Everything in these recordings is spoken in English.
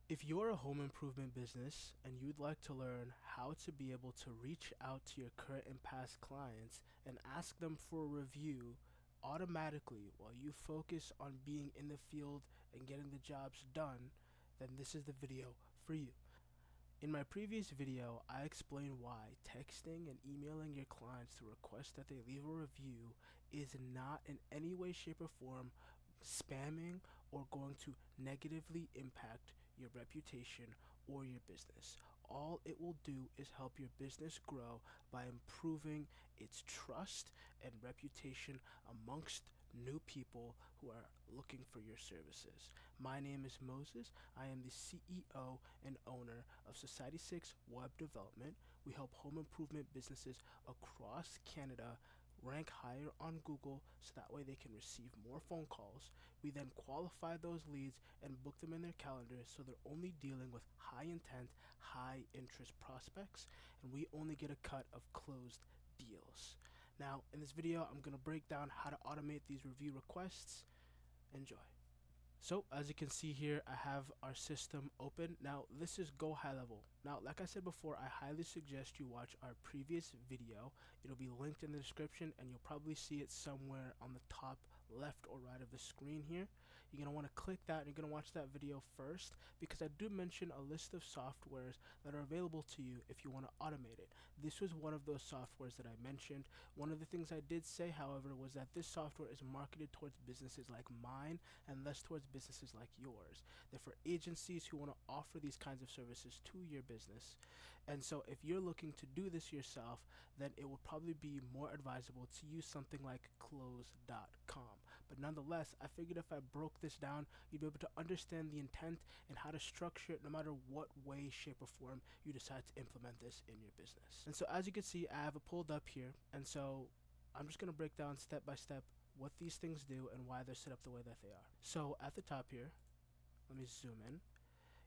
If you're a home improvement business and you'd like to learn how to be able to reach out to your current and past clients and ask them for a review automatically while you focus on being in the field and getting the jobs done, then this is the video for you. In my previous video, I explained why texting and emailing your clients to request that they leave a review is not in any way, shape, or form spamming or going to negatively impact your reputation or your business. All it will do is help your business grow by improving its trust and reputation amongst new people who are looking for your services. My name is Moses. I am the CEO and owner of Society 6 Web Development. We help home improvement businesses across Canada rank higher on Google so that way they can receive more phone calls. We then qualify those leads and book them in their calendars so they're only dealing with high intent, high interest prospects, and we only get a cut of closed deals. Now, in this video, I'm going to break down how to automate these review requests. Enjoy. So as you can see here, I have our system open. Now this is Go High Level. Now, like I said before, I highly suggest you watch our previous video. It'll be linked in the description and you'll probably see it somewhere on the top left or right of the screen here. You're going to want to click that and you're going to watch that video first because I do mention a list of softwares that are available to you if you want to automate it. This was one of those softwares that I mentioned. One of the things I did say, however, was that this software is marketed towards businesses like mine and less towards businesses like yours. They're for agencies who want to offer these kinds of services to your business. And so if you're looking to do this yourself, then it will probably be more advisable to use something like close.com. But nonetheless, I figured if I broke this down, you'd be able to understand the intent and how to structure it no matter what way, shape, or form you decide to implement this in your business. And so as you can see, I have it pulled up here. And so I'm just going to break down step by step what these things do and why they're set up the way that they are. So at the top here, let me zoom in.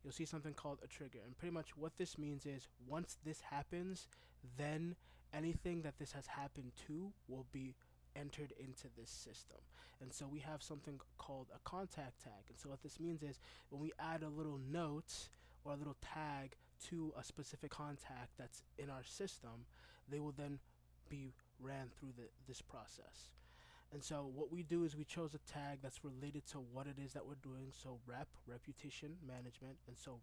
You'll see something called a trigger, and pretty much what this means is once this happens, then anything that this has happened to will be entered into this system. And so we have something called a contact tag. And so what this means is when we add a little note or a little tag to a specific contact that's in our system, they will then be ran through this process. And so what we do is we chose a tag that's related to what it is that we're doing. So reputation management. And so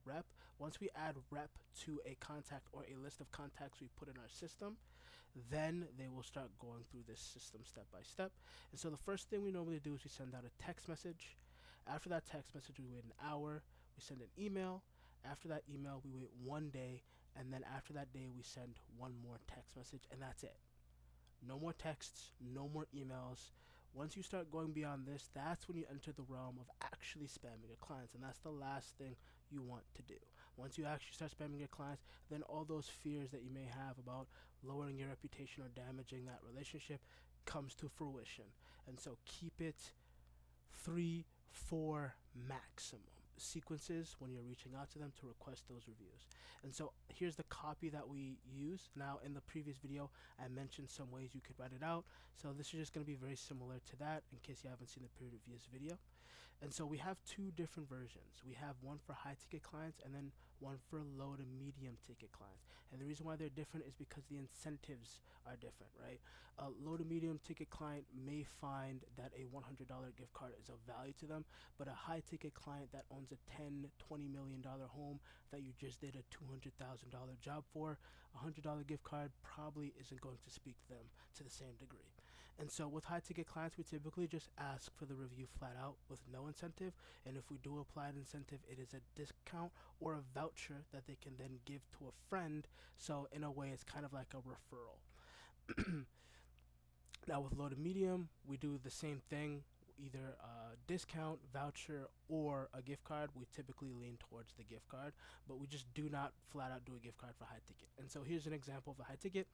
once we add rep to a contact or a list of contacts we put in our system, then they will start going through this system step by step. And so the first thing we normally do is we send out a text message. After that text message, we wait an hour. We send an email. After that email, we wait 1 day. And then after that day, we send one more text message, and that's it. No more texts, no more emails. Once you start going beyond this, that's when you enter the realm of actually spamming your clients, and that's the last thing you want to do. Once you actually start spamming your clients, then all those fears that you may have about lowering your reputation or damaging that relationship comes to fruition. And so keep it 3, 4 maximum sequences when you're reaching out to them to request those reviews. And so here's the copy that we use. Now in the previous video I mentioned some ways you could write it out, so this is just going to be very similar to that in case you haven't seen the previous video. And so we have two different versions. We have one for high ticket clients and then one for low to medium ticket clients. And the reason why they're different is because the incentives are different, right? A low to medium ticket client may find that a $100 gift card is of value to them, but a high ticket client that owns a $10-20 million home that you just did a $200,000 job for, a $100 gift card probably isn't going to speak to them to the same degree. And so with high ticket clients, we typically just ask for the review flat out with no incentive, and if we do apply an incentive, it is a discount or a voucher that they can then give to a friend. So in a way, it's kind of like a referral. Now with low to medium, we do the same thing, either a discount, voucher, or a gift card. We typically lean towards the gift card, but we just do not flat out do a gift card for high ticket. And so here's an example of a high ticket.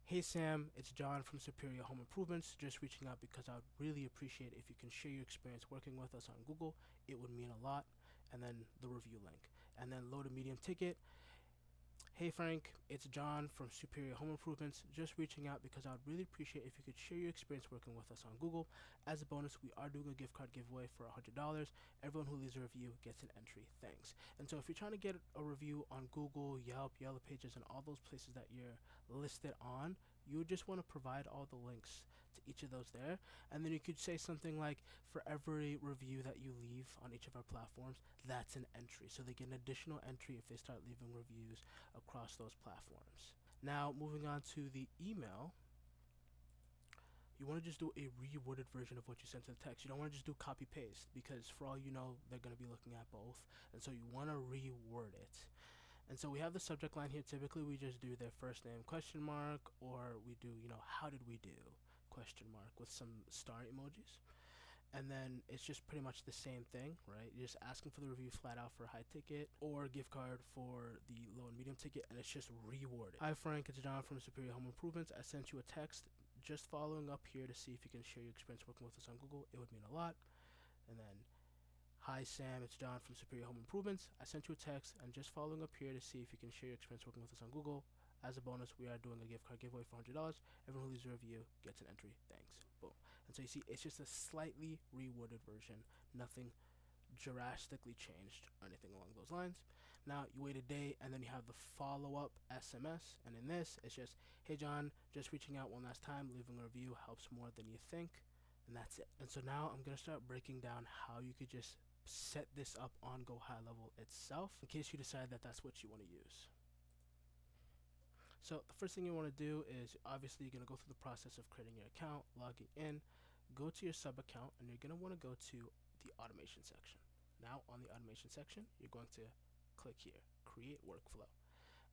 Hey Sam, it's John from Superior Home Improvements, just reaching out because I would really appreciate if you can share your experience working with us on Google. It would mean a lot. And then the review link. And then low to medium ticket. Hey Frank, it's John from Superior Home Improvements. Just reaching out because I'd really appreciate if you could share your experience working with us on Google. As a bonus, we are doing a gift card giveaway for $100. Everyone who leaves a review gets an entry. Thanks. And so if you're trying to get a review on Google, Yelp, Yellow Pages, and all those places that you're listed on, you would just want to provide all the links to each of those there. And then you could say something like, for every review that you leave on each of our platforms, that's an entry. So they get an additional entry if they start leaving reviews across those platforms. Now, moving on to the email, you want to just do a reworded version of what you sent to the text. You don't want to just do copy paste because, for all you know, they're going to be looking at both. And so you want to reword it. And so we have the subject line here. Typically, we just do their first name question mark, or we do, how did we do question mark with some star emojis. And then it's just pretty much the same thing, right? You're just asking for the review flat out for a high ticket or a gift card for the low and medium ticket, and it's just rewarded. Hi Frank, it's John from Superior Home Improvements. I sent you a text just following up here to see if you can share your experience working with us on Google. It would mean a lot. And then, hi Sam, it's John from Superior Home Improvements. I sent you a text and just following up here to see if you can share your experience working with us on Google. As a bonus, we are doing a gift card giveaway for $100. Everyone who leaves a review gets an entry. Thanks. Boom. And so you see, it's just a slightly reworded version, nothing drastically changed or anything along those lines. Now you wait a day and then you have the follow-up SMS, and in this it's just, hey John, just reaching out one last time, leaving a review helps more than you think, and that's it. And so now I'm gonna start breaking down how you could just set this up on Go High Level itself in case you decide that that's what you want to use. So the first thing you want to do is obviously you're going to go through the process of creating your account, logging in, go to your sub account, and you're going to want to go to the automation section. Now on the automation section, you're going to click here, create workflow,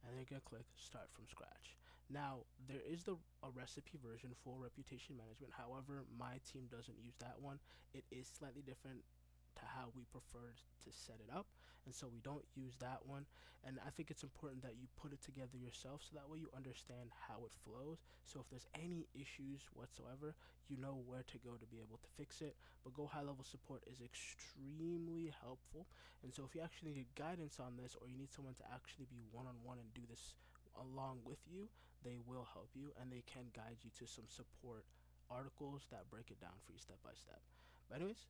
and then you're going to click start from scratch. Now there is a recipe version for reputation management. However, my team doesn't use that one. It is slightly different to how we prefer to set it up, and so we don't use that one. And I think it's important that you put it together yourself so that way you understand how it flows, so if there's any issues whatsoever, you know where to go to be able to fix it. But Go High Level support is extremely helpful, and so if you actually need guidance on this, or you need someone to actually be one-on-one and do this along with you, they will help you and they can guide you to some support articles that break it down for you step by step. But anyways,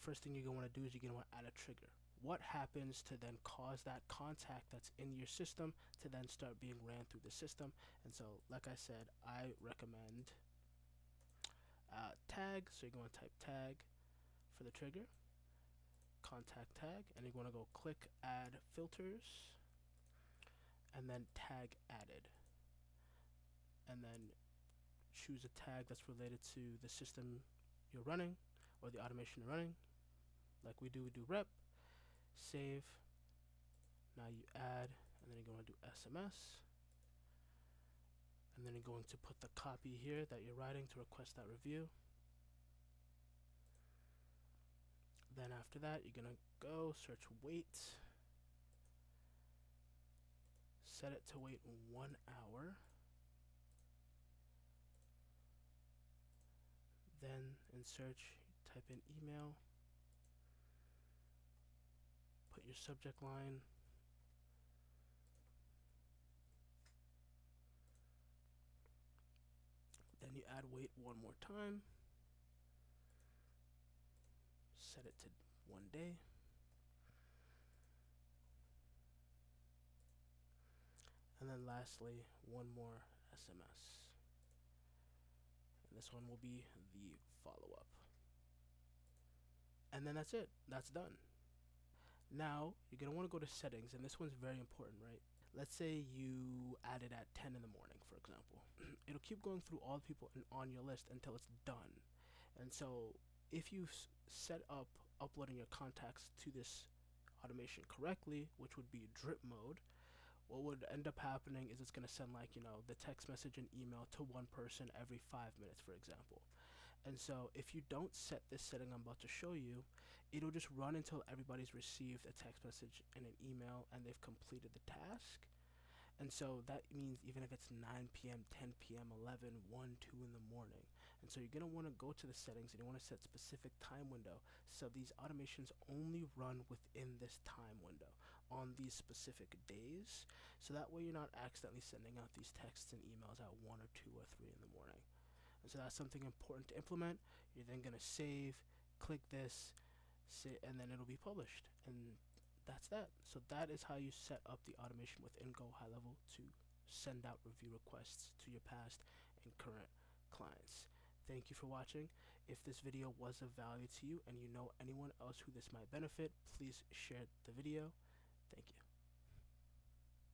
first thing you're going to want to do is you're going to want to add a trigger. What happens to then cause that contact that's in your system to then start being ran through the system? And so, like I said, I recommend tag. So you're going to type tag for the trigger, contact tag, and you're going to go click add filters, and then tag added. And then choose a tag that's related to the system you're running or the automation you're running. Like we do rep, save. Now you add, and then you're going to do SMS, and then you're going to put the copy here that you're writing to request that review. Then after that, you're going to go search wait, set it to wait 1 hour, then in search type in email, put your subject line, then you add wait one more time, set it to 1 day, and then lastly one more SMS, and this one will be the follow-up, and then that's it, that's done. Now you're going to want to go to settings, and this one's very important, right? Let's say you added at 10 in the morning, for example. It'll keep going through all the people on your list until it's done. And so if you set up uploading your contacts to this automation correctly, which would be drip mode, what would end up happening is it's going to send the text message and email to one person every 5 minutes, for example. And so if you don't set this setting I'm about to show you, it'll just run until everybody's received a text message and an email and they've completed the task. And so that means even if it's 9 p.m., 10 p.m., 11, 1, 2 in the morning. And so you're going to want to go to the settings and you want to set specific time window so these automations only run within this time window. on these specific days, so that way you're not accidentally sending out these texts and emails at 1 or 2 or 3 in the morning. And so that's something important to implement. You're then going to save, click this, and then it'll be published. And that's that. So that is how you set up the automation within Go High Level to send out review requests to your past and current clients. Thank you for watching. If this video was of value to you and you know anyone else who this might benefit, please share the video. Thank you.